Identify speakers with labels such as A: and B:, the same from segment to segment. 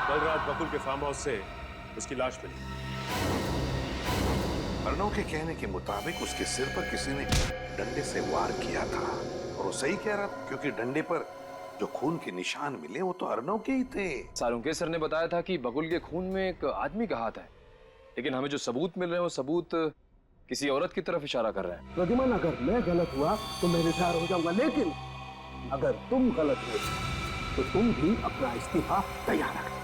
A: कल रात बकुल के फार्म हाउस से उसकी लाश मिली।
B: अर्णव के कहने के मुताबिक उसके सिर पर किसी ने डंडे से वार किया था, और वो सही कह रहा था, क्योंकि डंडे पर जो खून के निशान मिले वो तो अर्णव के ही थे।
C: सालुंके सर ने बताया था कि बकुल के खून में एक आदमी का हाथ है, लेकिन हमें जो सबूत मिल रहे हैं वो सबूत किसी औरत की तरफ इशारा कर रहे हैं।
D: प्रद्युमन, अगर मैं गलत हुआ तो मैं रिटायर हो जाऊंगा, लेकिन अगर तुम गलत हुए तो तुम भी अपना इस्तीफा तैयार रखो।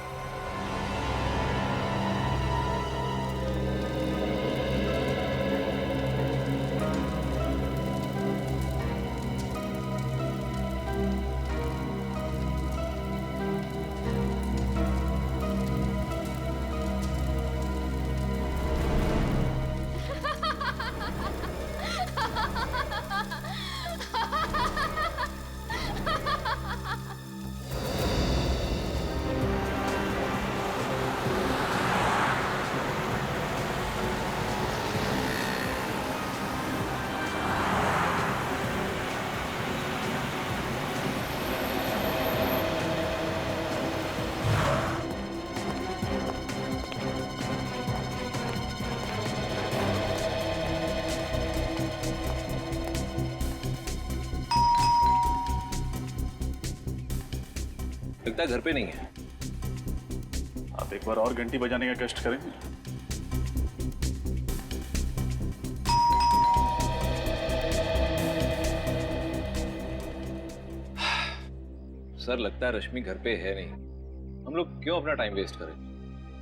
C: लगता है घर पे नहीं है।
E: आप एक बार और घंटी बजाने का कष्ट करेंगे?
C: सर लगता है रश्मि घर पे है नहीं। हम लोग क्यों अपना टाइम वेस्ट करें,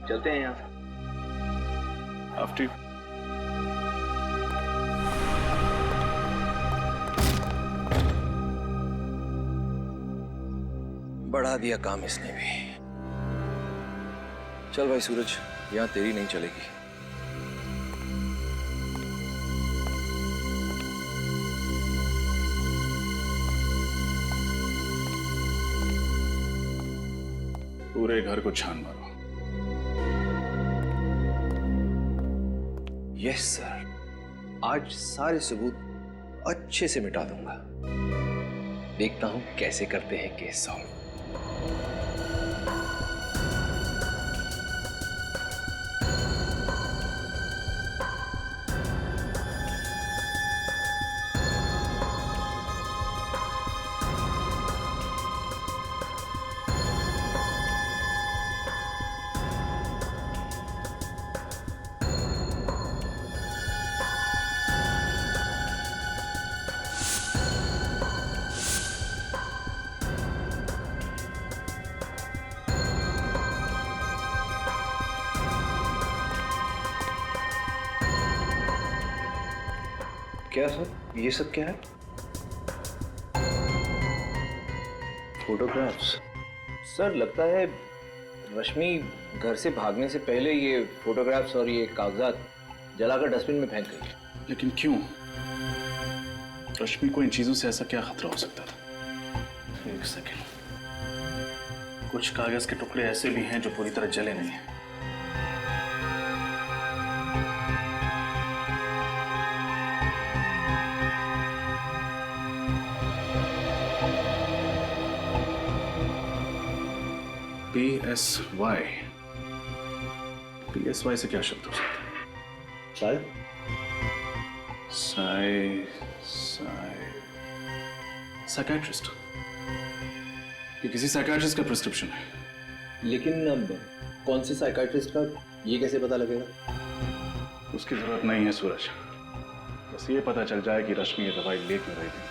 C: चलते हैं यहाँ से।
E: आफ्टर
C: बढ़ा दिया काम इसने भी। चल भाई सूरज, यहाँ तेरी नहीं चलेगी।
E: पूरे घर को छान मारो।
C: यस सर, आज सारे सबूत अच्छे से मिटा दूंगा। देखता हूं कैसे करते हैं केस सॉल्व। क्या सर, ये सब क्या है? फोटोग्राफ्स। सर लगता है रश्मि घर से भागने से पहले ये फोटोग्राफ्स और ये कागजात जलाकर डस्टबिन में फेंक गई।
E: लेकिन क्यों? रश्मि को इन चीजों से ऐसा क्या खतरा हो सकता था? एक सेकेंड, कुछ कागज के टुकड़े ऐसे भी हैं जो पूरी तरह जले नहीं हैं। PSY। PSY से क्या शब्द हो सकता है?
C: शायद
E: साइकियाट्रिस्ट। ये किसी साइकियाट्रिस्ट का प्रिस्क्रिप्शन है।
C: लेकिन अब कौन से साइकाइट्रिस्ट का, ये कैसे पता लगेगा?
E: उसकी जरूरत नहीं है सूरज, बस ये पता चल जाए कि रश्मि ये दवाई ले क्यों रही थी,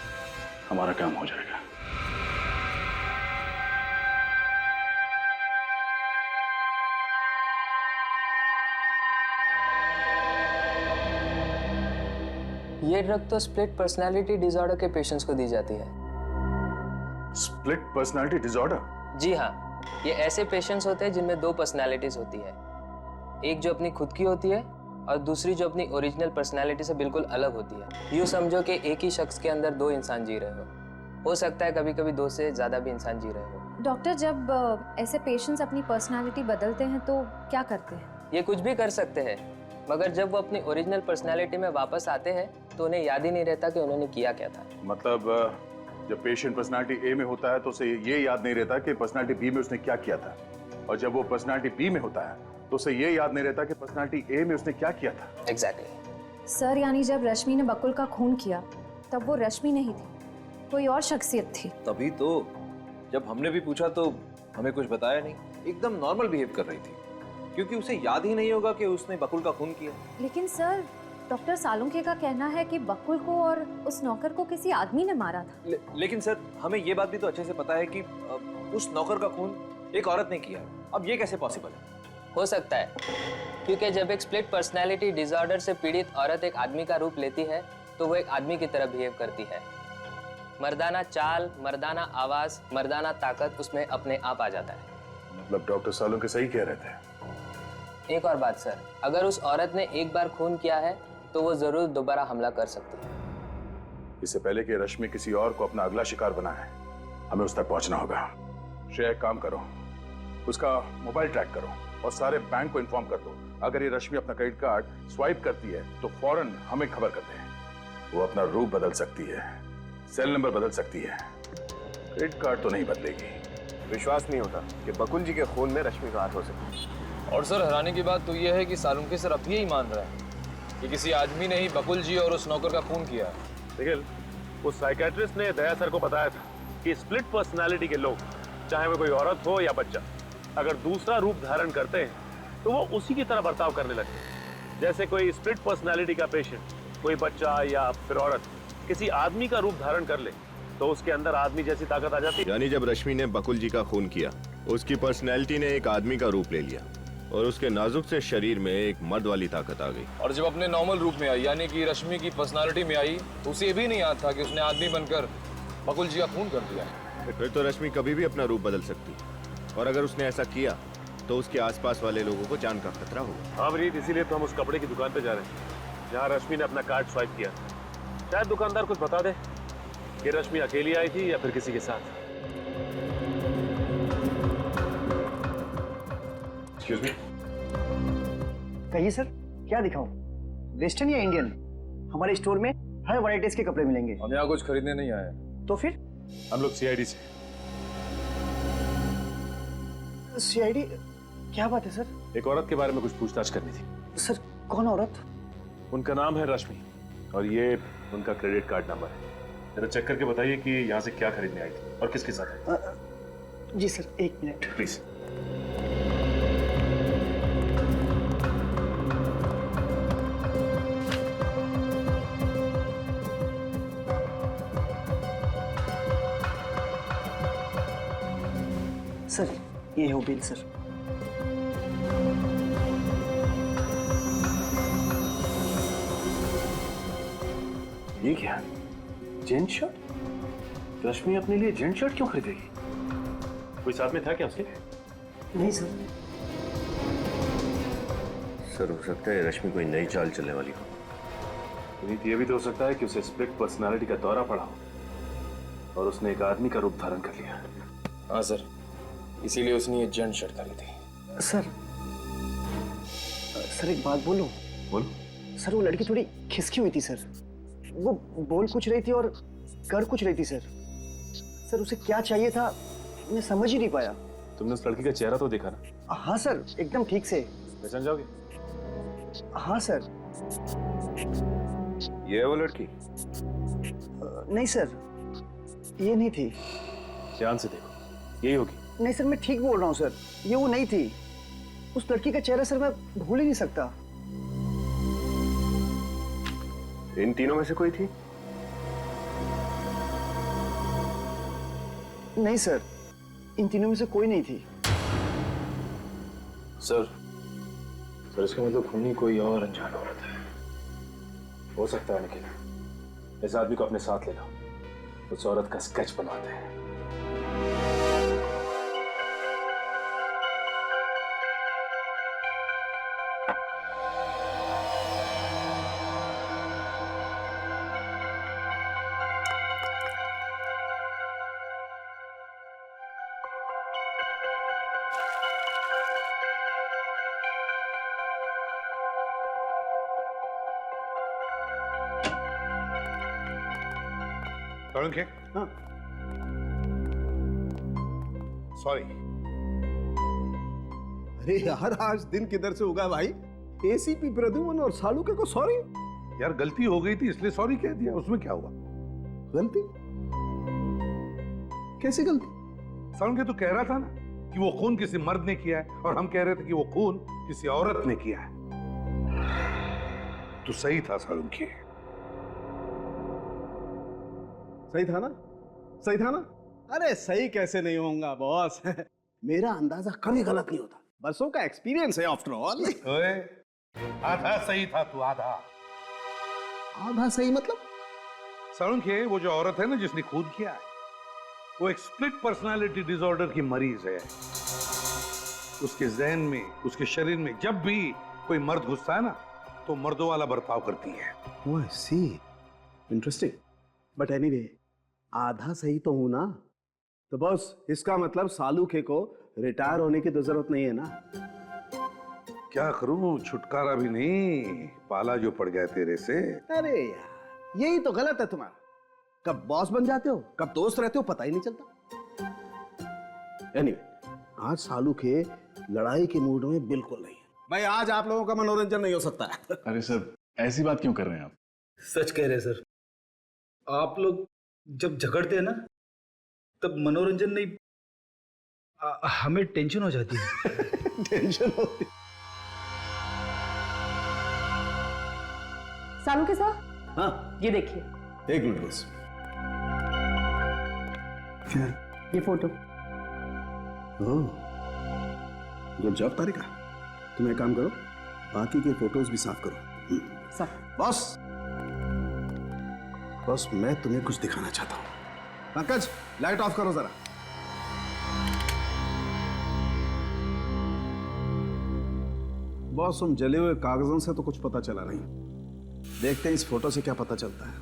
E: हमारा काम हो जाएगा।
F: ये ड्रग तो स्प्लिट पर्सनालिटी डिसऑर्डर के पेशेंट्स को दी जाती है।
A: Split personality disorder?
F: जी हाँ, ये ऐसे पेशेंट्स होते हैं जिनमें दो पर्सनालिटीज होती है, एक जो अपनी खुद की होती है और दूसरी जो अपनी ओरिजिनल पर्सनालिटी से बिल्कुल अलग होती है। यूँ समझो कि एक ही शख्स के अंदर दो इंसान जी रहे हो सकता है कभी कभी दो से ज़्यादा भी इंसान जी रहे हो।
G: डॉक्टर, जब ऐसे पेशेंट्स अपनी पर्सनालिटी बदलते हैं तो क्या करते हैं?
F: ये कुछ भी कर सकते हैं, मगर जब वो अपनी ओरिजिनल पर्सनालिटी में वापस आते हैं तो उन्हें याद ही नहीं रहता कि उन्होंने किया क्या था।
A: मतलब जब पेशेंट पर्सनालिटी ए में होता है तो उसे ये याद नहीं रहता कि पर्सनालिटी बी में उसने क्या किया था, और जब वो पर्सनालिटी बी में होता है तो उसे ये याद नहीं रहता कि पर्सनालिटी ए में उसने क्या किया था।
F: एग्जैक्टली।
G: सर यानी जब रश्मि ने बकुल का खून किया तब वो रश्मि नहीं थी, कोई और शख्सियत थी।
C: तभी तो जब हमने भी पूछा तो हमें कुछ बताया नहीं, एकदम नॉर्मल बिहेव कर रही थी, क्योंकि उसे याद ही नहीं होगा कि उसने बकुल का खून किया।
G: लेकिन सर डॉक्टर सालुंखे का कहना है कि बकुल को और उस नौकर को किसी आदमी ने मारा था।
C: लेकिन सर हमें ये बात भी तो अच्छे से पता है कि उस नौकर का खून एक औरत ने किया है। अब ये कैसे पॉसिबल है?
F: हो सकता है क्योंकि जब एक स्प्लिट पर्सनैलिटी डिसऑर्डर से पीड़ित औरत एक आदमी का रूप लेती है तो वो एक आदमी की तरह बिहेव करती है। मर्दाना चाल, मर्दाना आवाज, मर्दाना ताकत उसमें अपने आप आ जाता है।
A: मतलब डॉक्टर सालुंखे सही कह रहे थे।
F: एक और बात सर, अगर उस औरत ने एक बार खून किया है तो वो जरूर दोबारा हमला कर सकती है।
A: इससे पहले कि रश्मि किसी और को अपना अगला शिकार बनाए, हमें उस तक पहुंचना होगा। श्रेया, एक काम करो, उसका मोबाइल ट्रैक करो और सारे बैंक को इन्फॉर्म कर दो। अगर ये रश्मि अपना क्रेडिट कार्ड स्वाइप करती है तो फौरन हमें खबर कर दे। वो अपना रूप बदल सकती है, सेल नंबर बदल सकती है, क्रेडिट कार्ड तो नहीं बदलेगी।
H: विश्वास नहीं होता कि बकुल जी के खून में रश्मि का हाथ हो सके।
I: और सर हैरानी की बात तो यह है कि सालुंखे सर अब यही मान रहे हैं कि किसी आदमी ने ही बकुल जी और उस नौकर का खून किया है।
J: लेकिन उस साइकेट्रिस्ट ने दया सर को बताया था कि स्प्लिट पर्सनालिटी के लोग, चाहे वो कोई औरत हो या बच्चा, अगर दूसरा रूप धारण करते हैं तो वो उसी की तरह बर्ताव करने लगते हैं। जैसे कोई स्प्लिट पर्सनालिटी का पेशेंट, कोई बच्चा या फिर औरत किसी आदमी का रूप धारण कर ले तो उसके अंदर आदमी जैसी ताकत आ जाती है।
H: यानी जब रश्मि ने बकुल जी का खून किया, उसकी पर्सनैलिटी ने एक आदमी का रूप ले लिया और उसके नाजुक से शरीर में एक मर्द वाली ताकत आ गई।
I: और जब अपने नॉर्मल रूप में आई, यानी कि रश्मि की पर्सनालिटी में आई, तो उसे भी नहीं याद था कि उसने आदमी बनकर बकुल जी का खून कर दिया।
H: फिर तो रश्मि कभी भी अपना रूप बदल सकती है, और अगर उसने ऐसा किया तो उसके आसपास वाले लोगों को जान का खतरा होगा।
J: हाँ वरीद, इसीलिए तो हम उस कपड़े की दुकान पे जा रहे हैं जहाँ रश्मि ने अपना कार्ड स्वाइप किया। शायद दुकानदार कुछ बता दे कि रश्मि अकेली आई थी या फिर किसी के साथ।
A: एक्सक्यूज मी,
K: कहिए सर, क्या दिखाऊं? वेस्टर्न या इंडियन? हमारे स्टोर में हर वैरायटीज के कपड़े मिलेंगे।
I: हम यहाँ कुछ खरीदने नहीं आए।
K: तो फिर
A: हम लोग सीआईडी से।
K: सीआईडी? क्या बात है सर?
J: एक औरत के बारे में कुछ पूछताछ करनी थी।
K: सर कौन औरत?
J: उनका नाम है रश्मि और ये उनका क्रेडिट कार्ड नंबर है। जरा चेक करके बताइए कि यहाँ से क्या खरीदने आई थी और किसके साथ आई।
K: जी सर, एक मिनट
J: प्लीज।
K: सर, ये हो बिल सर।
J: ये क्या, जेंट शर्ट? रश्मि अपने लिए जेंट शर्ट क्यों खरीदेगी? कोई साथ में था क्या उसके?
K: नहीं सर।
H: सर हो सकता है रश्मि कोई नई चाल चलने वाली हो।
J: ये भी तो हो सकता है कि उसे स्प्लिट पर्सनालिटी का दौरा पड़ा हो और उसने एक आदमी का रूप धारण कर लिया।
I: हाँ सर, इसीलिए उसने ये जेंट शर्ट खरीदी।
K: सर एक बात बोलूं?
J: बोलो।
K: सर वो लड़की थोड़ी खिसकी हुई थी सर। वो बोल कुछ रही थी और कर कुछ रही थी सर। सर उसे क्या चाहिए था मैं समझ ही नहीं पाया।
J: तुमने उस लड़की का चेहरा तो देखा ना?
K: हाँ सर, एकदम ठीक से।
J: पहचान जाओगे?
K: हाँ सर।
H: ये है वो लड़की?
K: नहीं सर, ये नहीं थी।
J: ध्यान से देखो, यही होगी।
K: नहीं सर, मैं ठीक बोल रहा हूँ सर, ये वो नहीं थी। उस लड़की का चेहरा सर मैं भूल ही नहीं सकता।
H: इन तीनों में से कोई थी?
K: नहीं सर, इन तीनों में से कोई नहीं थी।
J: सर इसका मतलब खूनी कोई और अनजान औरत है। हो सकता है निखिल, इस आदमी को अपने साथ ले लो, उस औरत का स्केच बनवाते हैं।
B: सालुंखे?
K: हाँ।
B: सॉरी,
D: अरे यार, आज दिन किधर से उगा भाई? एसीपी प्रद्युमन और सालुके को सॉरी।
B: यार गलती हो गई थी इसलिए सॉरी कह दिया, उसमें क्या हुआ?
D: गलती? कैसी गलती?
B: सालुके तो कह रहा था ना कि वो खून किसी मर्द ने किया है, और हम कह रहे थे कि वो खून किसी औरत ने किया है। तो सही था सालुके।
D: सही था ना? सही था ना? अरे सही कैसे नहीं होऊंगा बॉस? मेरा अंदाजा कभी गलत नहीं होता, बरसों का एक्सपीरियंस है आफ्टर ऑल।
B: ओए, आधा सही था तू, आधा।
D: आधा सही मतलब?
B: सालुके, वो जो औरत है ना जिसने खून किया है, वो एक स्प्लिट पर्सनालिटी डिसऑर्डर की मरीज है। उसके जहन में, उसके शरीर में जब भी कोई मर्द घुसता है ना, तो मर्दों वाला बर्ताव करती है।
D: ओह आई सी, इंटरेस्टिंग। बट एनीवे, आधा सही तो हूं ना? तो बॉस, इसका मतलब सालुके को रिटायर होने की तो जरूरत नहीं है ना?
B: क्या करूं, छुटकारा भी नहीं, पाला जो पड़ गया तेरे से।
D: अरे यार, यही तो गलत है तुम्हारा। कब बॉस बन जाते हो, कब दोस्त रहते हो, पता ही नहीं चलता। एनीवे, आज सालुके लड़ाई के मूड में बिल्कुल नहीं है। भाई, आज आप लोगों का मनोरंजन नहीं हो सकता है।
E: अरे सर, ऐसी बात क्यों कर रहे हैं आप?
L: सच कह रहे हैं सर। आप लोग जब झगड़ते हैं ना, तब मनोरंजन नहीं, हमें टेंशन हो जाती है।
D: टेंशन होती।
M: सालुके साहब,
D: हाँ,
M: ये देखिए।
D: एक मिनट बस। क्या?
M: ये फोटो।
D: गुड जॉब तारिका। तुम एक काम करो, बाकी के फोटोज भी साफ करो।
M: सर।
D: बॉस, मैं तुम्हें कुछ दिखाना चाहता हूँ। पंकज, लाइट ऑफ करो जरा। बॉस, तुम जले हुए कागजों से तो कुछ पता चला नहीं। देखते हैं इस फोटो से क्या पता चलता है।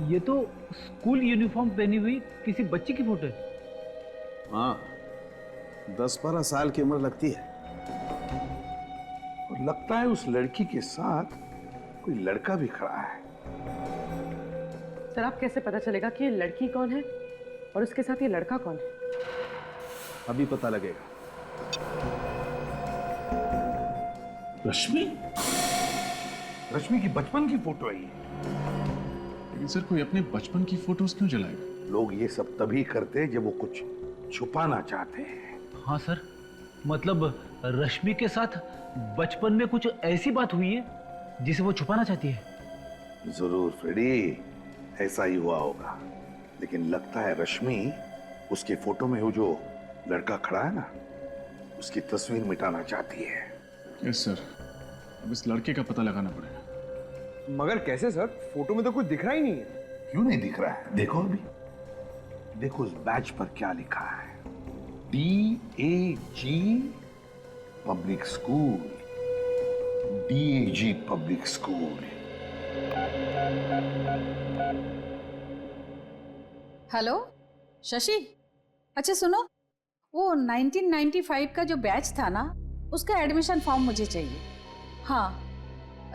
L: ये तो स्कूल यूनिफॉर्म पहनी हुई किसी बच्ची की फोटो है।
D: हाँ, 10-12 साल की उम्र लगती है।
B: और लगता है उस लड़की के साथ कोई लड़का भी खड़ा है।
M: सर, आप कैसे पता चलेगा कि ये लड़की कौन है और उसके साथ ये लड़का कौन है?
D: अभी पता लगेगा।
B: रश्मि? रश्मि की बचपन की फोटो है ये।
E: लेकिन सर, कोई अपने बचपन की फोटोज क्यों जलाएगा?
B: लोग ये सब तभी करते हैं जब वो कुछ छुपाना चाहते हैं।
L: हाँ सर, मतलब रश्मि के साथ बचपन में कुछ ऐसी बात हुई है जिसे वो छुपाना चाहती है।
B: जरूर फ्रेडी, ऐसा ही हुआ होगा। लेकिन लगता है रश्मि उसके फोटो में वो जो लड़का खड़ा है ना, उसकी तस्वीर मिटाना चाहती है।
E: यस सर, अब इस लड़के का पता लगाना पड़ेगा।
I: मगर कैसे सर? फोटो में तो कुछ दिख रहा ही नहीं है।
B: क्यों नहीं दिख रहा है? देखो अभी, देखो उस बैच पर क्या लिखा है। DAG public school, DAG public school.
N: Hello Shashi, अच्छा सुनो, वो 1995 का जो बैच था ना, उसका एडमिशन फॉर्म मुझे चाहिए। हाँ,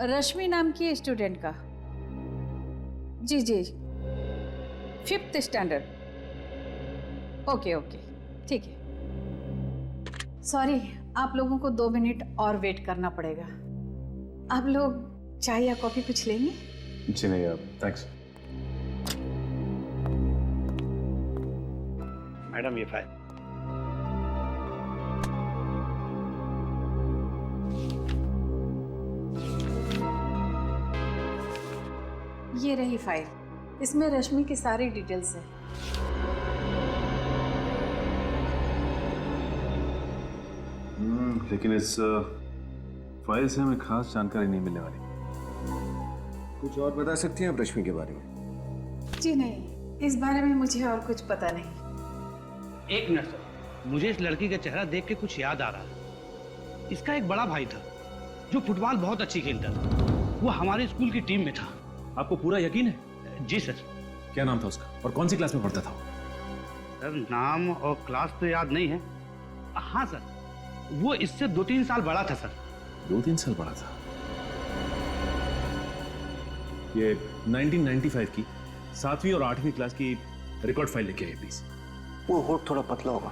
N: रश्मि नाम की स्टूडेंट का। जी जी, 5th स्टैंडर्ड। ओके ओके, ठीक है। सॉरी, आप लोगों को 2 मिनट और वेट करना पड़ेगा। आप लोग चाय या कॉफी कुछ लेंगे?
E: जी नहीं यार, थैंक्स।
J: मैडम, ये फाइल।
N: ये रही फाइल, इसमें रश्मि की सारी डिटेल्स है।
E: लेकिन इस फाइल से हमें खास जानकारी नहीं मिलने वाली।
D: कुछ और बता सकती हैं आप रश्मि के बारे में?
N: जी नहीं, इस बारे में मुझे और कुछ पता नहीं।
O: एक मिनट सर, मुझे इस लड़की का चेहरा देख के कुछ याद आ रहा है। इसका एक बड़ा भाई था जो फुटबॉल बहुत अच्छी खेलता था। वो हमारे स्कूल की टीम में था।
E: आपको पूरा यकीन है?
O: जी सर।
E: क्या नाम था उसका और कौन सी क्लास में पढ़ता था?
O: सर, नाम और क्लास तो याद नहीं है। हाँ सर, वो इससे 2-3 साल बड़ा था सर।
E: 2-3 साल बड़ा था। ये 1995 की 7वीं और 8वीं क्लास की रिकॉर्ड फाइल लेके आइए प्लीज।
K: वो होठ थोड़ा पतला होगा।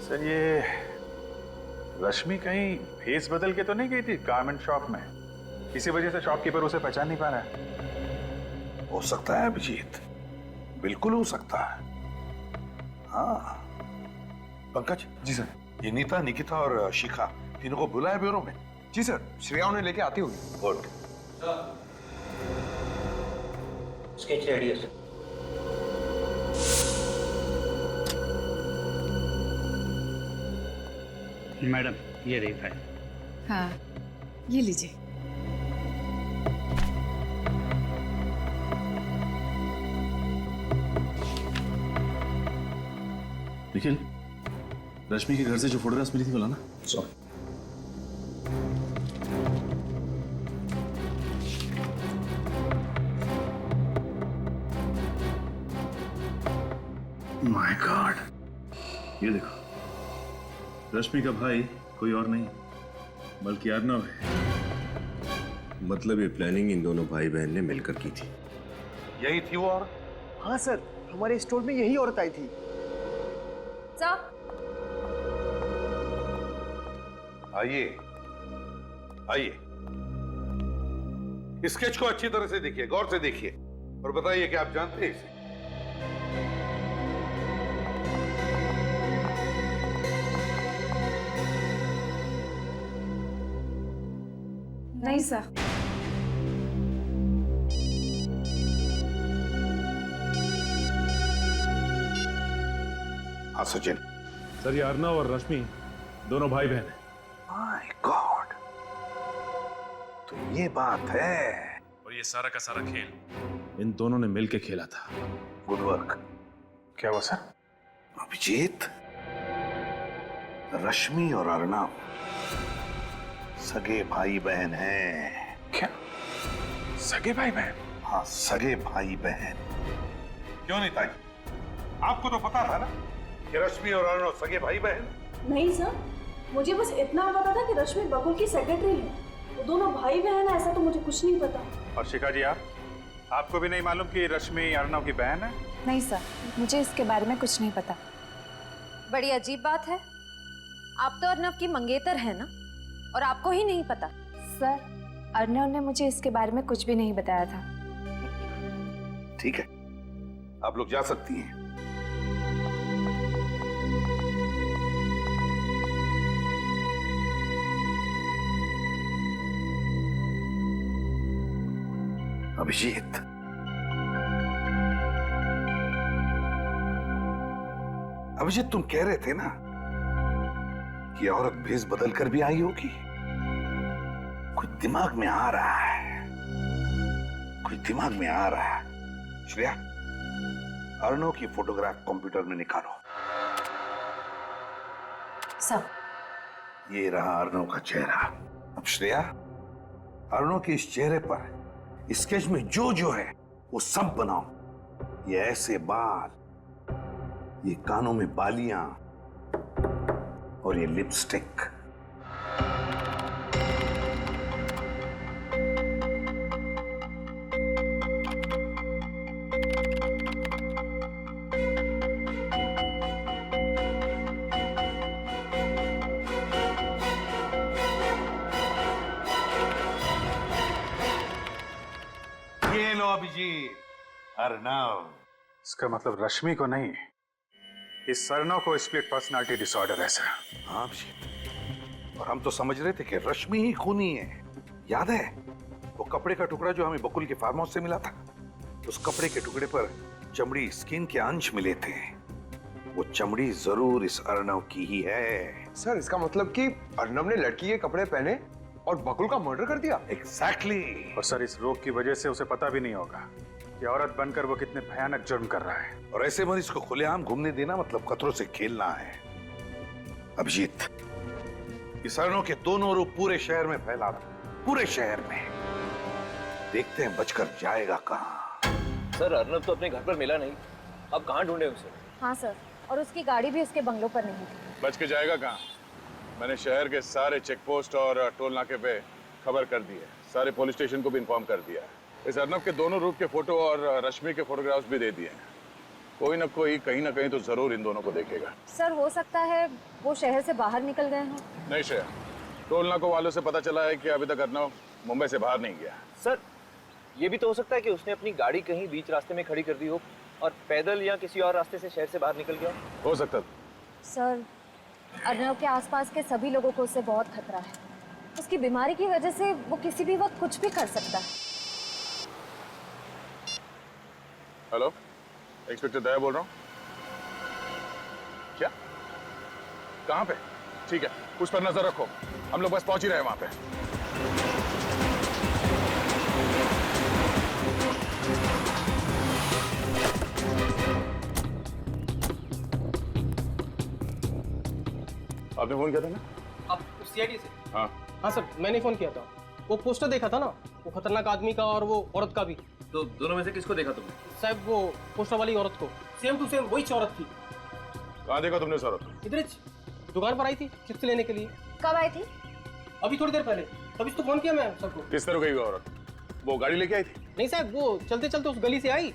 A: सर ये रश्मि कहीं भेस बदल के तो नहीं गई थी गारमेंट शॉप में? इसी वजह से शॉपकीपर उसे पहचान नहीं पा रहा है।
B: हो सकता है अभिजीत, बिल्कुल हो सकता है। हाँ पंकज।
I: जी सर।
B: ये नीता, निकिता और शिखा तीनों को बुलाया ब्यूरो में?
I: जी सर, श्रेया उन्हें लेके आती होगी।
B: गुड।
K: स्केच रेडी है सर।
O: मैडम ये रही फाइल।
N: हाँ ये लीजिए।
E: निखिल, रश्मि के घर से जो फोटोग्राफ्स मिली थी बोला ना?
I: सॉरी।
E: माय गॉड, ये देखो, रश्मि का भाई कोई और नहीं बल्कि अर्नव है।
H: मतलब ये प्लानिंग इन दोनों भाई बहन ने मिलकर की थी।
B: यही थी वो और?
K: हाँ सर, हमारे स्टोर में यही औरत आई थी।
B: आइए आइए, स्केच को अच्छी तरह से देखिए, गौर से देखिए और बताइए कि आप जानते हैं इसे?
N: नहीं सर।
B: हाँ सचिन।
J: सर ये अर्नव और रश्मि दोनों भाई बहन हैं।
B: माय गॉड, तो ये बात है।
J: और ये सारा का सारा खेल इन दोनों ने मिलकर खेला था।
B: Good work.
A: क्या हुआ सर?
B: अभिजीत, रश्मि और अर्नव सगे भाई बहन हैं।
A: क्या सगे भाई बहन?
B: हाँ सगे भाई बहन। क्यों नहीं ताई, आपको तो पता था ना कि रश्मि और अर्नव सगे भाई बहन?
P: नहीं सर, मुझे बस इतना पता था कि रश्मि बकुल की सेक्रेटरी है। वो दोनों भाई बहन है ऐसा तो मुझे कुछ नहीं पता।
A: और शिखा जी आपको भी नहीं मालूम कि रश्मि अर्नव की बहन है?
G: नहीं सर, मुझे इसके बारे में कुछ नहीं पता। बड़ी अजीब बात है, आप तो अर्नव की मंगेतर है ना, और आपको ही नहीं पता?
P: सर, अर्नव ने मुझे इसके बारे में कुछ भी नहीं बताया था।
B: ठीक है, आप लोग जा सकती हैं। अभिजीत, अभिजीत तुम कह रहे थे ना कि औरत भेस बदल कर भी आई होगी। कुछ दिमाग में आ रहा है, कुछ दिमाग में आ रहा है। श्रेया, अर्नव की फोटोग्राफ कंप्यूटर में निकालो।
G: सब
B: ये रहा अर्नव का चेहरा। अब श्रेया, अर्नव के इस चेहरे पर स्केच में जो जो है वो सब बनाओ। ये ऐसे बाल, ये कानों में बालियां और ये लिपस्टिक। ये लो अभिजीत, अर्नव।
A: इसका मतलब रश्मि को नहीं, इस अर्नव को स्प्लिट पर्सनालिटी डिसऑर्डर है सर।
B: हाँ अभिजीत, और हम तो समझ रहे थे कि रश्मि ही खूनी है। याद है वो कपड़े का टुकड़ा जो हमें बकुल के फार्म हाउस से मिला था? उस कपड़े के टुकड़े पर चमड़ी, स्किन के अंश मिले थे। वो चमड़ी जरूर इस अर्नव की ही है।
I: सर इसका मतलब कि अर्नव ने लड़की के कपड़े पहने और बकुल का मर्डर कर दिया?
B: एग्जैक्टली।
A: और सर इस रोग की वजह से उसे पता भी नहीं होगा कि औरत बनकर वो कितने भयानक जुर्म कर रहा है।
B: और ऐसे मरीज को खुलेआम घूमने देना मतलब खतरों से खेलना है। अभिजीत, इस अर्नव के दोनों रूप पूरे शहर में फैला दो, पूरे शहर में। देखते हैं बचकर जाएगा कहां।
C: सर अर्नव तो अपने घर पर मिला नहीं, अब कहां ढूंढे उसे?
G: हाँ सर, और उसकी गाड़ी भी उसके बंगलों पर नहीं थी।
A: बच के जाएगा कहाँ? मैंने शहर के सारे चेक पोस्ट और टोल नाके पे खबर कर दी है, सारे पुलिस स्टेशन को भी इन्फॉर्म कर दिया है। इस अर्नव के दोनों रूप के फोटो और रश्मि के फोटोग्राफ्स भी दे दिए हैं। कोई ना कोई कहीं ना कहीं तो जरूर इन दोनों को देखेगा।
G: सर हो सकता है वो शहर से बाहर निकल गए हों।
A: नहीं श्रेया, टोल नाको वालों से पता चला है कि अभी तक अर्नव मुंबई से बाहर नहीं गया।
C: सर ये भी तो हो सकता है कि उसने अपनी गाड़ी कहीं बीच रास्ते में खड़ी कर दी हो और पैदल या किसी और रास्ते से शहर से बाहर निकल गया
A: हो सकता।
G: सर अर्नव के आसपास के सभी लोगों को उससे बहुत खतरा है। उसकी बीमारी की वजह से वो किसी भी वक्त कुछ भी कर सकता है।
A: हेलो, इंस्पेक्टर दया बोल रहा हूँ। क्या? कहाँ पे? ठीक है, उस पर नजर रखो, हम लोग बस पहुंच ही रहे हैं वहां पे। आपने फोन किया था ना?
Q: आप सीआईडी से?
A: हाँ
Q: हाँ सर, मैंने फोन किया था। वो पोस्टर देखा था ना, वो खतरनाक आदमी का और वो औरत का भी।
C: तो दोनों में से किसको देखा तुमने?
Q: साहब वो पोस्टर वाली औरत को, सेम टू सेम वही औरत थी।
A: कहाँ देखा तुमने उस औरत को?
Q: इधर दुकान पर आई थी चिप्स लेने के लिए।
G: कब आई थी?
Q: अभी थोड़ी देर पहले, तभी तो फोन किया मैं सबको।
A: किस तरह गई वो औरत? वो गाड़ी लेके आई थी?
Q: नहीं साहब, वो चलते चलते उस गली से आई,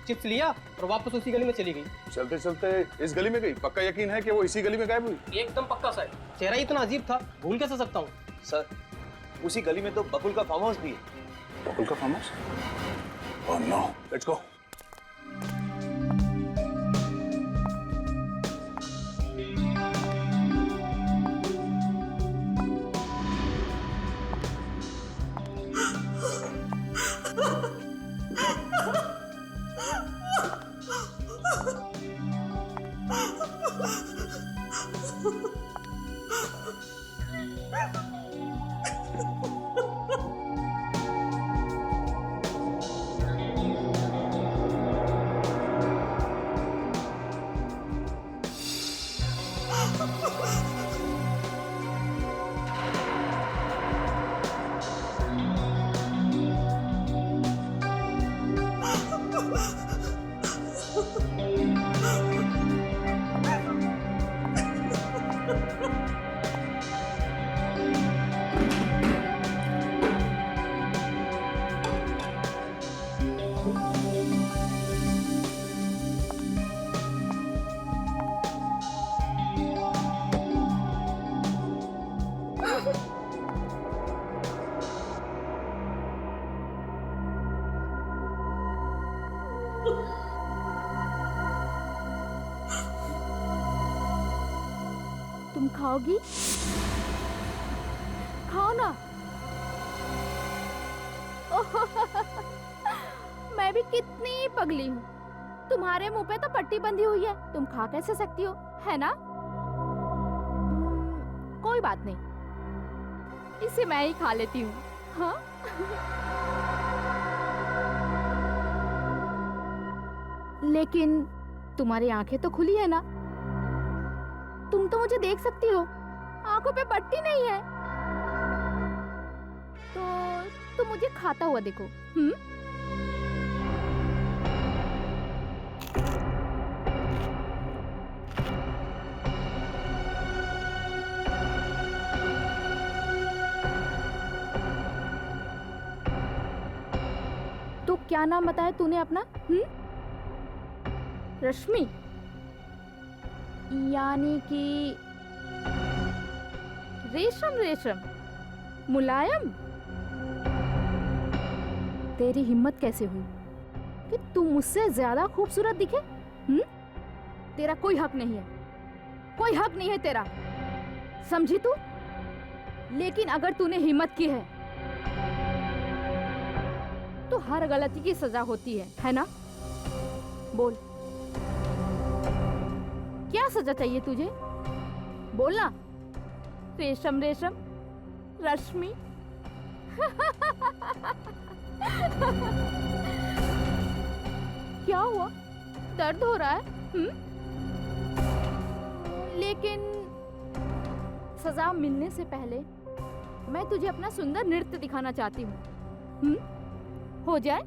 Q: चिप्स लिया और वापस उसी गली में चली गई।
A: चलते चलते इस गली में गई? पक्का यकीन है कि वो इसी गली में गायब हुई?
Q: एकदम पक्का साहब, चेहरा इतना अजीब था, भूल कैसे सकता हूँ।
C: सर उसी गली में तो बकुल का फार्म हाउस भी है।
A: बकुल का farm house? Oh no, let's go.
P: तुम खाओगी? खाओ ना। मैं भी कितनी पगली हूँ, तुम्हारे मुंह पे तो पट्टी बंधी हुई है, तुम खा कैसे सकती हो, है ना? कोई बात नहीं, इसे मैं ही खा लेती हूँ। हाँ? लेकिन तुम्हारी आंखें तो खुली है ना, तुम तो मुझे देख सकती हो, आंखों पे पट्टी नहीं है, तो तुम मुझे खाता हुआ देखो। तो क्या नाम बताया तूने अपना? रश्मि, यानी कि रेशम रेशम, मुलायम। तेरी हिम्मत कैसे हुई कि तू मुझसे ज्यादा खूबसूरत दिखे? तेरा कोई हक नहीं है, कोई हक नहीं है तेरा, समझी तू? लेकिन अगर तूने हिम्मत की है तो हर गलती की सजा होती है ना? बोल, क्या सजा चाहिए तुझे? बोलना। रेशम रेशम, रश्मि। क्या हुआ? दर्द हो रहा है? लेकिन सजा मिलने से पहले मैं तुझे अपना सुंदर नृत्य दिखाना चाहती हूँ। हो जाए?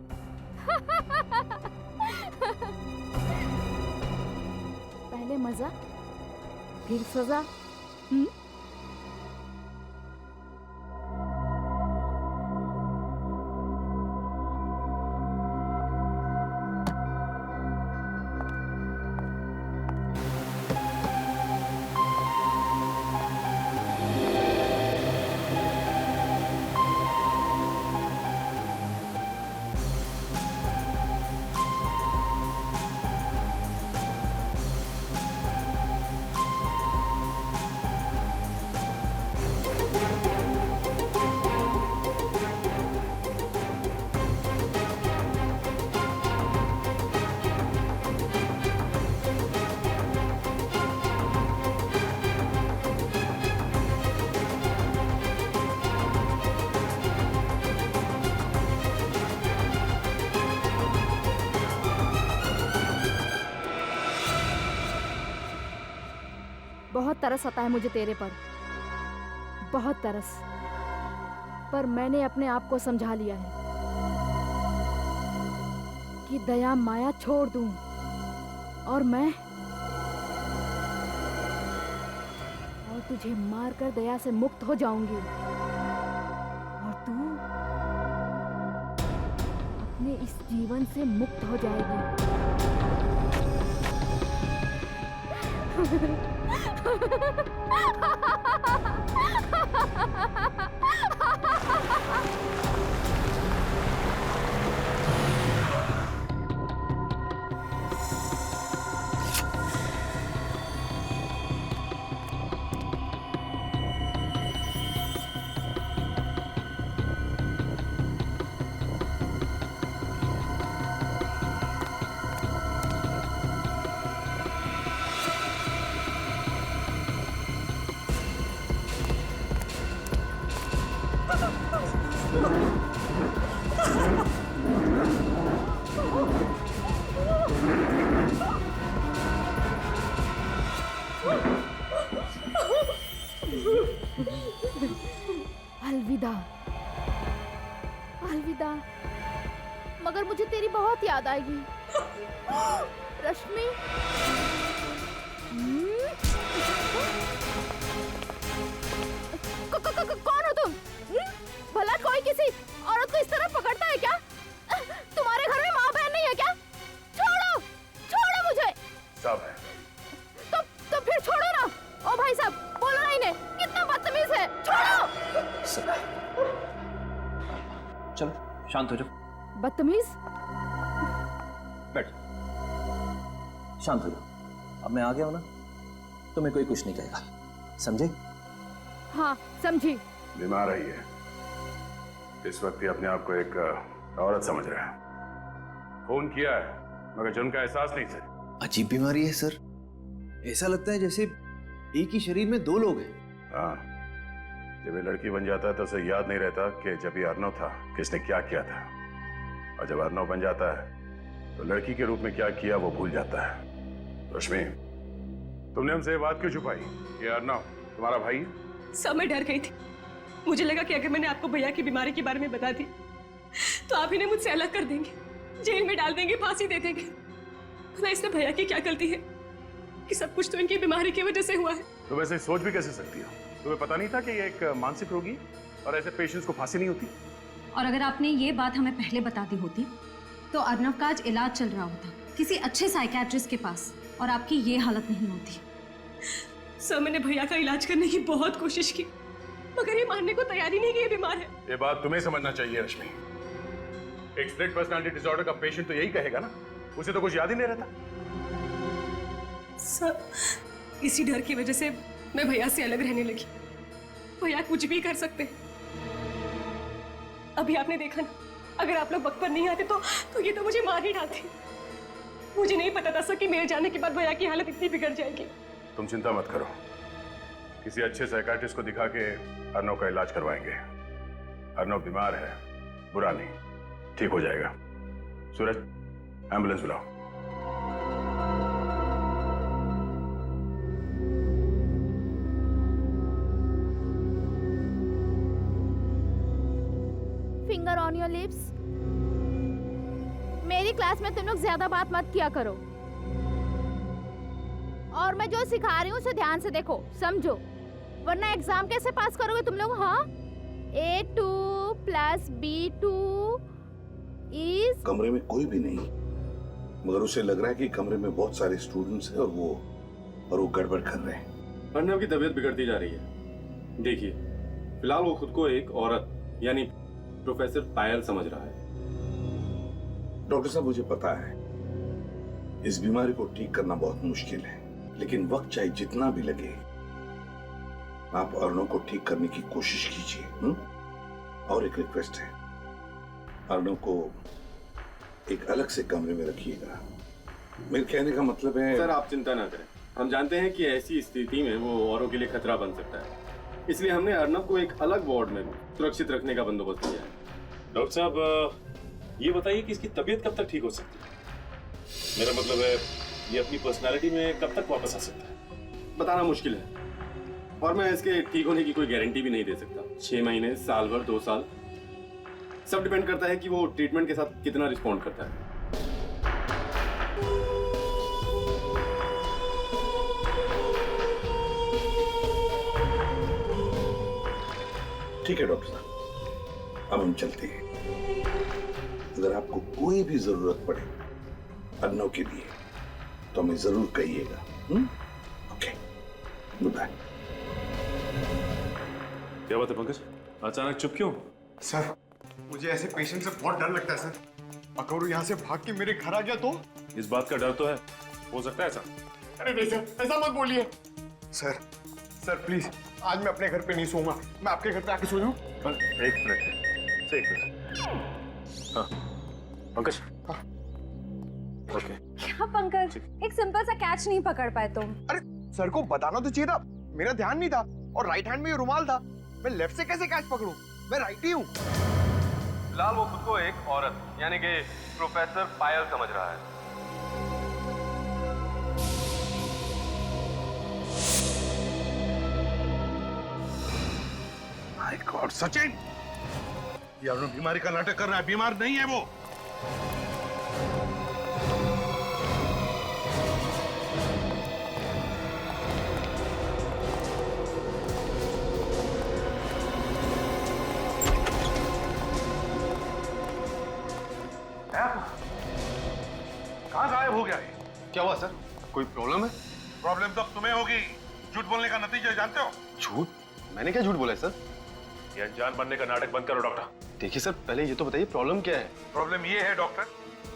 P: पहले मजा, फिर सजा। बहुत तरस आता है मुझे तेरे पर, बहुत तरस। पर मैंने अपने आप को समझा लिया है कि दया माया छोड़ दूं और मैं और तुझे मारकर दया से मुक्त हो जाऊंगी और तू अपने इस जीवन से मुक्त हो जाएगी। अलविदा, अलविदा। मगर मुझे तेरी बहुत याद आएगी रश्मि। कौन हो तुम? भला कोई किसी औरत को इस तरह पकड़ता है क्या? तुम्हारे घर में माँ बहन नहीं है क्या? छोड़ो, छोड़ो मुझे।
A: सब है।
P: तो फिर छोड़ो ना। ओ भाई साहब, बोलो ना इन्हें, कितना बदतमीज है। छोड़ो।
C: चलो शांत हो जाओ।
P: बदतमीज?
C: बैठ, शांत हो जाओ। अब मैं आ गया हूं ना, तुम्हें कोई कुछ नहीं कहेगा, समझे?
P: हाँ समझी।
A: बीमार रही है, इस वक्त ही अपने आप को एक औरत समझ रहा है। खून किया है मगर जुर्म का एहसास नहीं से।
C: अजीब बीमारी है सर, ऐसा लगता है जैसे एक ही शरीर में दो लोग हैं।
A: हाँ, जब ये लड़की बन जाता है तो उसे याद नहीं रहता कि जब ये अर्नव था किसने क्या किया था, और जब अर्नव बन जाता है तो लड़की के रूप में क्या किया वो भूल जाता है। रश्मि, तुमने हमसे ये बात क्यों छुपाई? ये अर्नव तुम्हारा भाई है?
M: सब मैं डर गई थी। मुझे लगा कि अगर मैंने आपको भैया की बीमारी के बारे में बता दी तो आप इन्हें मुझसे अलग कर देंगे, जेल में डाल देंगे, फांसी दे देंगे। भला इसमें भैया की क्या गलती है कि सब कुछ तो इनकी बीमारी की वजह से हुआ है।
A: तो वैसे सोच भी कैसे सकती हो? तुम्हें पता नहीं था कि ये एक मानसिक रोगी और ऐसे पेशेंट्स को फांसी नहीं होती?
R: और अगर आपने ये बात हमें पहले बता दी होती तो अर्नव का आज इलाज चल रहा होता किसी अच्छे साइकियाट्रिस्ट के पास, और आपकी ये हालत नहीं होती।
M: सर, मैंने भैया का इलाज करने की बहुत कोशिश की मगर ये मानने को तैयार ही नहीं कि ये बीमार है।
A: ये बात तुम्हें समझना चाहिए रश्मि। एक स्प्लिट पर्सनालिटी डिसऑर्डर का पेशेंट तो यही कहेगा ना, उसे तो कुछ याद ही नहीं रहता।
M: सर, इसी डर की वजह से मैं भैया से अलग रहने लगी। भैया कुछ भी कर सकते हैं। अभी आपने देखा ना, अगर आप लोग वक्त पर नहीं आते तो ये तो मुझे मार ही डालते। मुझे नहीं पता था सर कि मेरे जाने के बाद भैया की हालत इतनी बिगड़ जाएगी।
A: तुम चिंता मत करो, किसी अच्छे साइकियाट्रिस्ट को दिखा के अर्नव का इलाज करवाएंगे। अर्नव बीमार है, बुरा नहीं, ठीक हो जाएगा। सूरज, एम्बुलेंस बुलाओ।
P: Finger on your lips. मेरी क्लास में तुम लोग ज्यादा बात मत किया करो, और मैं जो सिखा रही हूँ उसे ध्यान से देखो, समझो, वरना एग्जाम कैसे पास करोगे तुम लोग? हाँ, A2 + B2 इज।
S: कमरे में कोई भी नहीं, मगर उसे लग रहा है कि कमरे में बहुत सारे स्टूडेंट्स हैं और वो गड़बड़ कर रहे हैं।
T: अर्नव की तबीयत बिगड़ती जा रही है। देखिए, फिलहाल वो खुद को एक औरत यानी प्रोफेसर पायल समझ रहा है।
S: डॉक्टर साहब, मुझे पता है इस बीमारी को ठीक करना बहुत मुश्किल है, लेकिन वक्त चाहे जितना भी लगे आप अर्नव को ठीक करने की कोशिश कीजिए। और एक रिक्वेस्ट है, अर्नव को एक अलग से कमरे में रखिएगा। मेरे कहने का मतलब है।
T: सर, आप चिंता ना करें, हम जानते हैं कि ऐसी स्थिति में वो औरों के लिए खतरा बन सकता है, इसलिए हमने अर्नव को एक अलग वार्ड में सुरक्षित रखने का बंदोबस्त किया है।
J: डॉक्टर साहब, ये बताइए कि इसकी तबीयत कब तक ठीक हो सकती है? मेरा मतलब है, ये अपनी पर्सनालिटी में कब तक वापस आ सकता है?
T: बताना मुश्किल है, और मैं इसके ठीक होने की कोई गारंटी भी नहीं दे सकता। 6 महीने, साल भर, 2 साल, सब डिपेंड करता है कि वो ट्रीटमेंट के साथ कितना रिस्पॉन्ड करता है।
S: ठीक है डॉक्टर साहब, अब हम चलते हैं। अगर आपको कोई भी जरूरत पड़े अर्नव के लिए तो हमें जरूर कहिएगा। Okay, goodbye.
J: क्या बात है पंकज, अचानक चुप क्यों?
U: सर, मुझे ऐसे पेशेंट से बहुत डर लगता है सर। अगर वो यहाँ से भाग के मेरे घर आ गया तो?
J: इस बात का डर तो है, हो सकता है ऐसा।
U: अरे नहीं सर, ऐसा मत बोलिए। सर प्लीज, आज मैं अपने घर पे नहीं सोऊंगा। मैं आपके घर पे आके सो जाऊं?
J: एक मिनट। हाँ पंकज। ओके।
G: क्या पंकज, एक सिंपल सा कैच नहीं पकड़ पाए तुम?
U: अरे सर को बताना तो चाहिए था, मेरा ध्यान नहीं था, और राइट हैंड में ये रुमाल था। मैं लेफ्ट से कैसे कैच पकड़ूं? मैं राइट ही हूँ।
J: फिलहाल वो खुद को एक औरत यानी कि प्रोफेसर पायल समझ रहा है।
B: माय गॉड सचिन, ये अर्नव बीमारी का नाटक कर रहा है। बीमार नहीं है वो। कहाँ गायब हो गया है?
U: क्या हुआ सर? कोई प्रॉब्लम है?
B: प्रॉब्लम तो अब तुम्हें होगी। झूठ बोलने का नतीजा जानते हो?
U: झूठ? मैंने क्या झूठ बोला है सर?
J: ये अनजान बनने का नाटक बंद करो डॉक्टर।
U: देखिए सर, पहले ये तो बताइए प्रॉब्लम क्या है?
B: प्रॉब्लम ये है डॉक्टर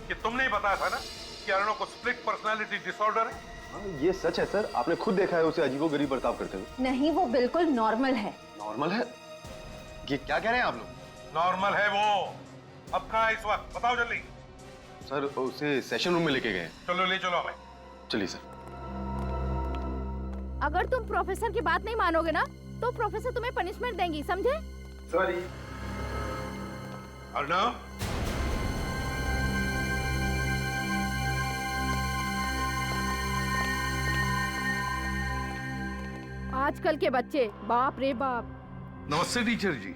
B: कि तुमने ही बताया था ना कि अर्नव को स्प्लिट पर्सनालिटी डिसऑर्डर है।
U: ये सच है सर, आपने खुद देखा है उसे अजीबोगरीब बर्ताव करते हुए।
G: नहीं, वो बिल्कुल नॉर्मल है।
U: नॉर्मल है? ये क्या कह रहे हैं आप लोग?
B: नॉर्मल है वो। अब कहाँ है इस वक्त? बताओ जल्दी।
U: सर उसे सेशन रूम में लेके गए।
B: चलो ले चलो हमें।
U: चलिए सर।
P: अगर तुम प्रोफेसर की बात नहीं मानोगे ना तो प्रोफेसर तुम्हें पनिशमेंट देंगी, समझे?
U: सॉरी।
B: अर्नव,
P: आजकल के बच्चे, बाप रे बाप।
B: नमस्ते टीचर जी।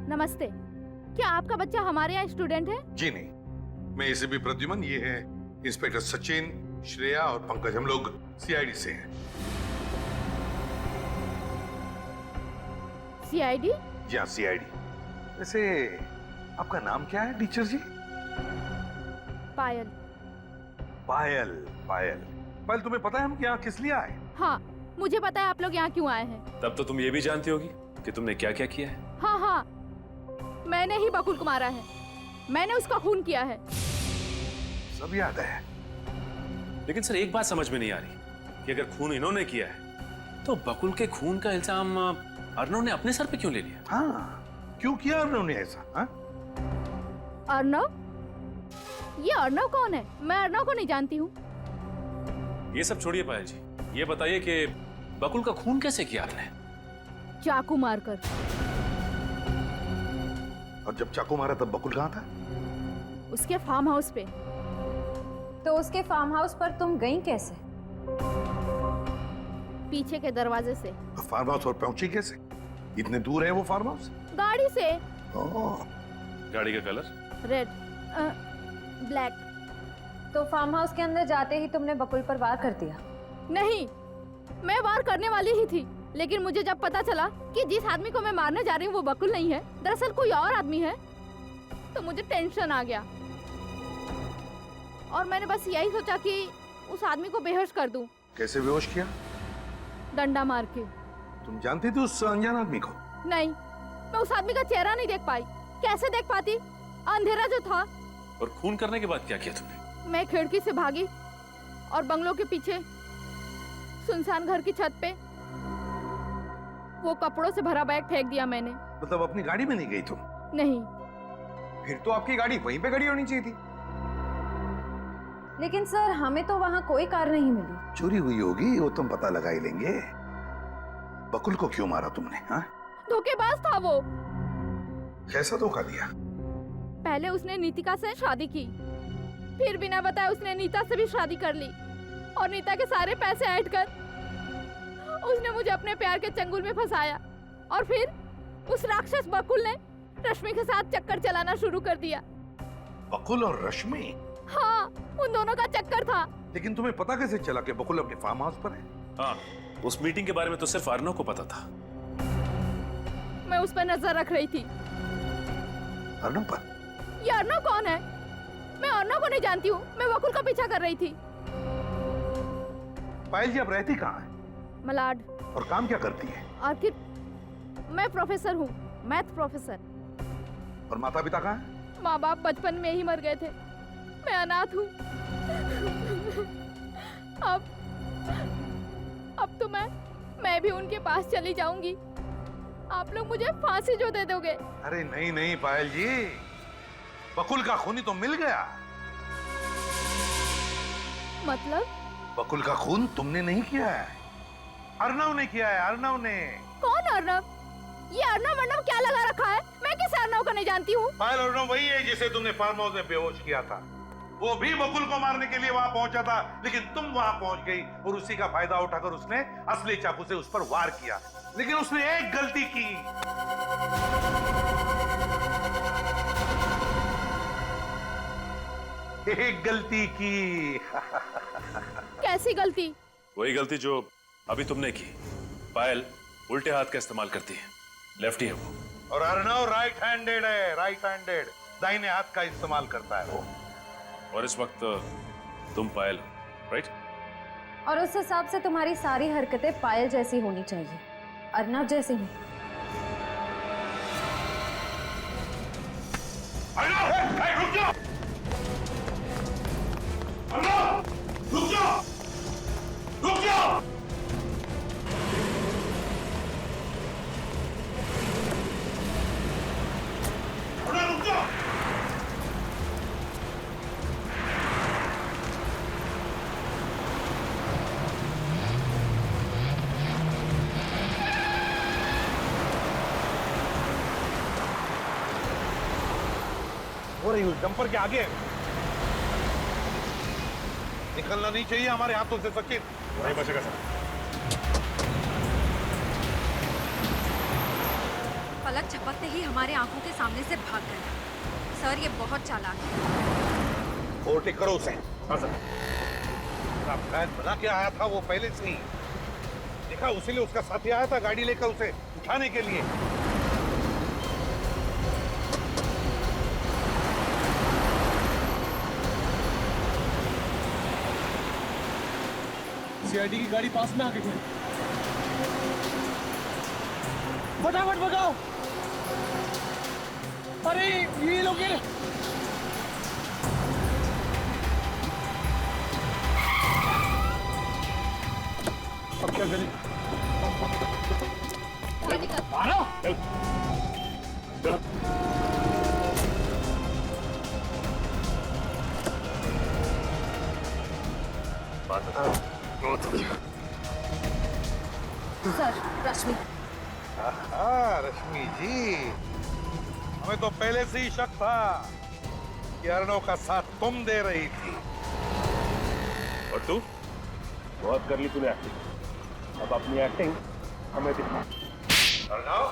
P: नमस्ते, क्या आपका बच्चा हमारे यहाँ स्टूडेंट है?
B: जी नहीं, मैं एसीपी प्रद्युमन, ये है इंस्पेक्टर सचिन, श्रेया और पंकज। हम लोग सीआईडी से हैं।
P: सीआईडी?
B: जी हाँ, सीआईडी। वैसे आपका नाम क्या है टीचर जी?
P: पायल।
B: पायल। पायल, पायल तुम्हें पता है हम यहाँ किस लिए आए?
P: हाँ, मुझे पता है आप लोग यहाँ क्यों आए हैं।
J: तब तो तुम ये भी जानती होगी कि तुमने क्या क्या किया है।
P: हाँ हाँ, मैंने ही बकुल को मारा है, मैंने उसका खून किया है।
B: सब याद है।
J: लेकिन सर एक बात समझ में नहीं आ रही कि अगर खून इन्होंने किया है तो बकुल के खून का इल्जाम अर्नव ने अपने सर पे क्यों ले लिया?
B: हाँ, क्यों किया अर्नव ने ऐसा? हाँ?
P: अर्नव? ये अर्नव कौन है? मैं अर्नव को नहीं जानती हूँ।
J: ये सब छोड़िए पायल जी, ये बताइए कि बकुल का खून कैसे किया आपने?
P: चाकू मारकर।
B: और जब चाकू मारा तब बकुल कहाँ था?
P: उसके फार्म हाउस पे।
G: तो उसके फार्म हाउस पर तुम गई कैसे?
P: पीछे के दरवाजे से।
B: फार्म हाउस और पहुंची कैसे? इतने दूर है वो फार्म हाउस?
P: गाड़ी से।
J: गाड़ी का कलर?
P: Red, black.
G: तो फार्म हाउस के अंदर जाते ही तुमने बकुल पर वार कर दिया?
P: नहीं, मैं वार करने वाली ही थी, लेकिन मुझे जब पता चला कि जिस आदमी को मैं मारने जा रही हूँ वो बकुल नहीं है, दरअसल कोई और आदमी है, तो मुझे टेंशन आ गया और मैंने बस यही सोचा कि उस आदमी को बेहोश कर दूं।
B: कैसे बेहोश किया?
P: डंडा मार के।
B: तुम जानती थी उस अनजान आदमी को?
P: नहीं, मैं उस आदमी का चेहरा नहीं देख पाई। कैसे देख पाती? अंधेरा जो था।
J: और खून करने के बाद क्या किया तुमने?
P: मैं खिड़की से भागी और बंगलों के पीछे सुनसान घर की छत पे वो कपड़ों से भरा बैग फेंक दिया मैंने।
B: मतलब अपनी गाड़ी में नहीं गई तुम?
P: नहीं।
U: फिर तो आपकी गाड़ी वहीं पे खड़ी होनी चाहिए थी।
G: लेकिन सर, हमें तो वहाँ कोई कार नहीं मिली।
B: चोरी हुई होगी, वो तुम पता लगा ही लेंगे। बकुल को क्यों मारा तुमने? हाँ?
P: धोखेबाज था वो।
B: कैसा धोखा दिया?
P: पहले उसने नीतिका से शादी की, फिर बिना बताए उसने नीता से भी शादी कर ली और नीता के सारे पैसे ऐड कर उसने मुझे अपने प्यार के चंगुल में फंसाया। और फिर उस राक्षस बकुल ने रश्मि के साथ चक्कर चलाना शुरू कर दिया।
B: बकुल और रश्मि?
P: हाँ, उन दोनों का चक्कर था।
B: लेकिन तुम्हें पता कैसे चला कि बकुल अपने फार्म हाउस पर है?
E: हाँ, उस मीटिंग के बारे में तो सिर्फ अर्नव को पता था।
P: मैं उस पर नजर रख रही थी।
B: अर्नव पर?
P: ये अर्नव कौन है? मैं अर्नव को नहीं जानती हूँ, मैं बकुल का पीछा कर रही थी।
B: पायल जी अब रहती कहाँ है?
P: मलाड।
B: और काम क्या करती है?
P: आखिर मैं प्रोफेसर हूँ, मैथ प्रोफेसर।
B: और माता पिता कहाँ है?
P: माँ बाप बचपन में ही मर गए थे, मैं अनाथ हूँ। अब तो मैं भी उनके पास चली जाऊंगी। आप लोग मुझे फांसी जो दे दोगे।
B: अरे नहीं नहीं पायल जी, बकुल का खूनी तो मिल गया।
P: मतलब?
B: बकुल का खून तुमने नहीं किया है, अर्नव ने किया है, अर्नव ने।
P: कौन अर्नव? ये अर्नव क्या लगा रखा है? मैं किस अर्नव को नहीं जानती हूँ।
B: पायल, अर्नव वही है जिसे तुमने फार्म हाउस में बेहोश किया था। वो भी बकुल को मारने के लिए वहां पहुंचा था, लेकिन तुम वहां पहुंच गई और उसी का फायदा उठाकर उसने असली चाकू से उस पर वार किया। लेकिन उसने एक गलती की। एक गलती की।
P: कैसी गलती?
E: वही गलती जो अभी तुमने की। पायल उल्टे हाथ का इस्तेमाल करती है, लेफ्टी है वो।
B: और अर्नव राइट हैंडेड है, राइट हैंडेड, दाहिने हाथ का इस्तेमाल करता है वो।
E: और इस वक्त तुम पायल हो, राइट?
G: और उस हिसाब से तुम्हारी सारी हरकतें पायल जैसी होनी चाहिए, अर्नव जैसी नहीं।
B: रुक जाओ! अर्नव! रुक जाओ! रुक जाओ! अर्नव, रुक जाओ! हो रही हूँ डंपर के आगे। निकलना नहीं चाहिए हमारे हाथों से सचिन।
E: नहीं बचेगा सर।
G: पलक झपकते ही हमारे आंखों के सामने से भाग गया। सर ये बहुत चालाक है।
B: ओवरटेक करो उसे। हाँ सर। प्लान बना के आया था वो पहले से ही। देखा, उसी लिए उसका साथी आया था गाड़ी लेकर उसे उठाने के लिए।
Q: सीआईडी की गाड़ी पास में आ गई है। फटाफट भगाओ। अरे ये लोग अब क्या करें? मारो।
G: सर, रश्मि।
B: रश्मि जी, हमें तो पहले से ही शक था कि अर्नव का साथ तुम दे रही थी।
J: और तू? बहुत कर ली तूने एक्टिंग, अब अपनी एक्टिंग हमें दिखा।
B: अर्नव,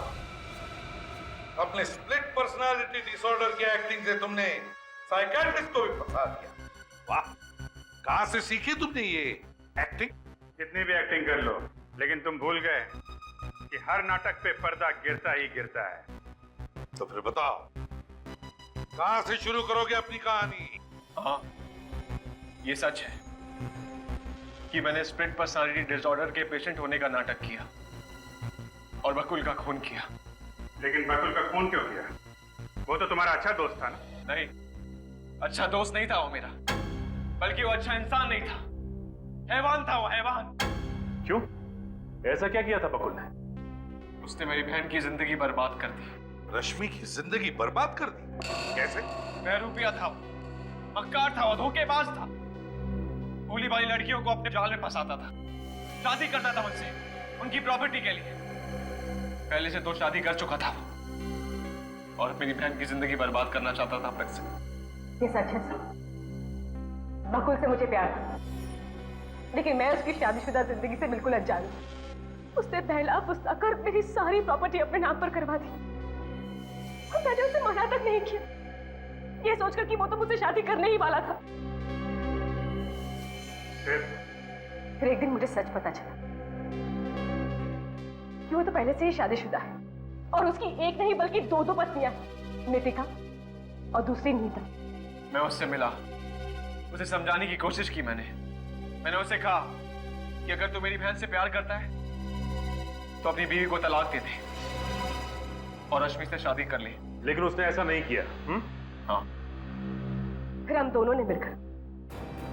B: अपने स्प्लिट पर्सनालिटी डिसऑर्डर की एक्टिंग से तुमने साइकियाट्रिस्ट को भी फंसा दिया। वाह, कहां से सीखी तुमने ये एक्टिंग?
F: कितनी भी एक्टिंग कर लो, लेकिन तुम भूल गए कि हर नाटक पे पर्दा गिरता ही गिरता है।
B: तो फिर बताओ, कहां से शुरू करोगे अपनी कहानी?
E: हाँ, ये सच है कि मैंने स्प्लिट पर्सनालिटी डिसऑर्डर के पेशेंट होने का नाटक किया और बकुल का खून किया।
F: लेकिन बकुल का खून क्यों किया? वो तो तुम्हारा अच्छा दोस्त था ना?
E: नहीं, अच्छा दोस्त नहीं था वो मेरा, बल्कि वो अच्छा इंसान नहीं था, हैवान था वो, हैवान।
J: क्यों? ऐसा क्या किया था बकुल ने?
E: उसने मेरी बहन की जिंदगी बर्बाद कर दी।
B: रश्मि की जिंदगी बर्बाद कर दी? कैसे?
E: बहरूपिया था वो, मक्कार था वो, धोखेबाज था, भोली भाली लड़कियों को अपने जाल में फंसाता था, शादी करता था मुझसे उनकी प्रॉपर्टी के लिए। पहले से 2 शादी कर चुका था वो, और मेरी बहन की जिंदगी बर्बाद करना चाहता था अब तक से।
M: ये सच है सर, बकुल से मुझे प्यार था, लेकिन मैं उसकी शादीशुदा जिंदगी से बिल्कुल अनजान हूँ। उसने पहला फुसला कर मेरी सारी प्रॉपर्टी अपने नाम पर करवा दी और मैंने उसे मना तक नहीं किया, ये सोचकर कि वो तो मुझसे शादी करने ही वाला था। फिर एक दिन मुझे सच पता चला कि वो तो पहले से ही शादीशुदा है और उसकी एक नहीं बल्कि दो पत्नियां हैं, नितिका और दूसरी नीता।
E: मैं उससे मिला, उसे समझाने की कोशिश की मैंने उसे कहा कि अगर तू मेरी बहन से प्यार करता है तो अपनी बीवी को तलाक दे दे और रश्मि से शादी कर ले।
J: लेकिन उसने ऐसा नहीं किया।
E: हाँ।
M: फिर हम दोनों ने मिलकर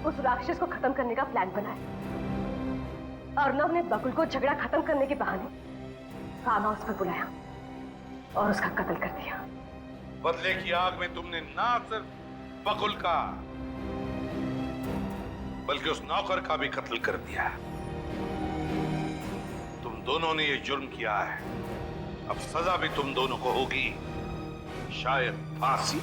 M: उस राक्षस को खत्म करने का प्लान बनाया। अर्नव ने बकुल को झगड़ा खत्म करने के बहाने फार्म हाउस पर बुलाया और उसका कत्ल कर दिया।
S: बदले की आग में तुमने ना सिर्फ बकुल का बल्कि उस नौकर का भी कत्ल कर दिया। तुम दोनों ने ये जुर्म किया है, अब सजा भी तुम दोनों को होगी, शायद फांसी।